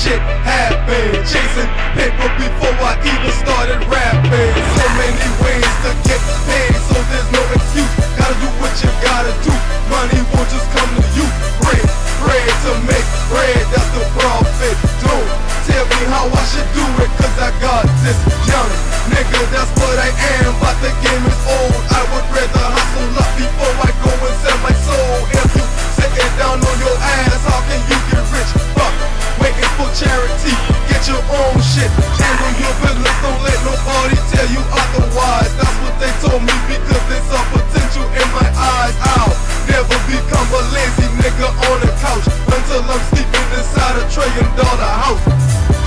shit happen. Chasing paper before I even started rapping. So many ways to get paid, so there's no excuse. Gotta do what you gotta do. Money won't just come to you. Bread to make bread, that's the profit. Don't tell me how I should do it, cause I got this young nigga, that's what I am. But the game is old, I would rather hustle up before I go and sell my soul. If you sitting down on your ass, how can you get rich? Fuck, waiting for charity, get your own shit. Handle your business, don't let nobody tell you otherwise. That's what they told me, because there's some potential in my eyes. I'll never become a lazy nigga on the couch until I'm sleeping inside a $1 trillion house.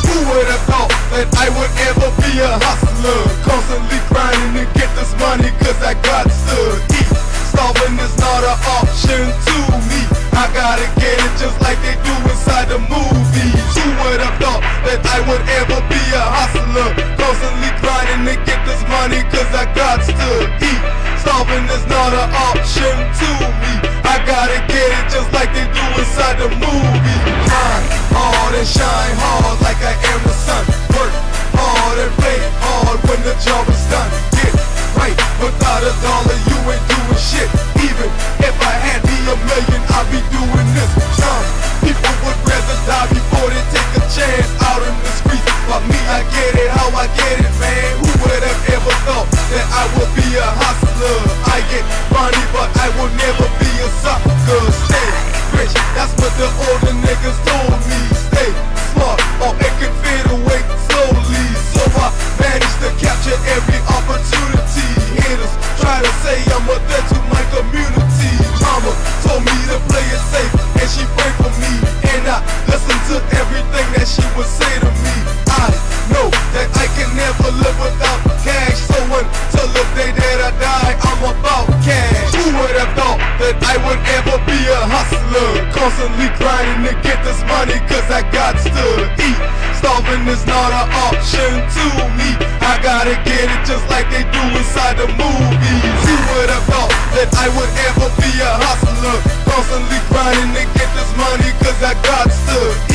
Who would have thought that I would ever be a hustler? Constantly grinding to get this money, cause I got to eat. Starving is not an option to me. I gotta get it just like they do inside the movies. Who would have thought that I would ever be a hustler? Constantly grinding to get this money, cause I got to eat. Starving is not an option to me. I gotta get it just like they do inside the movie. Grind hard and shine hard like I am the sun. Work hard and play hard when the job is done. Get right, without a dollar you ain't doing shit. Even if I had me $1 million, I'd be doing this. Some people would rather die before they take a chance out in the streets. But me, I get it how I get it, man. Who would have ever thought that I would be a hustler? I get money, but I will never be a sucker. Stay rich, that's what the older niggas told me. Stay smart, or it can fade away slowly. So I managed to capture every opportunity. Haters try to say I'm a threat to my community. Mama told me to play it safe, and she prayed for me, and I listened to everything that she would say to me. I know that I can never live without cash, so until the day that I die, I'm about cash. Who would have thought that I would ever be a hustler? Constantly grinding to get this money, cause I got to eat. Starving is not an option to me. I gotta get it just like they do inside the movies. Who would have thought that I would ever be a hustler? Constantly grinding to get this money, cause I got to eat.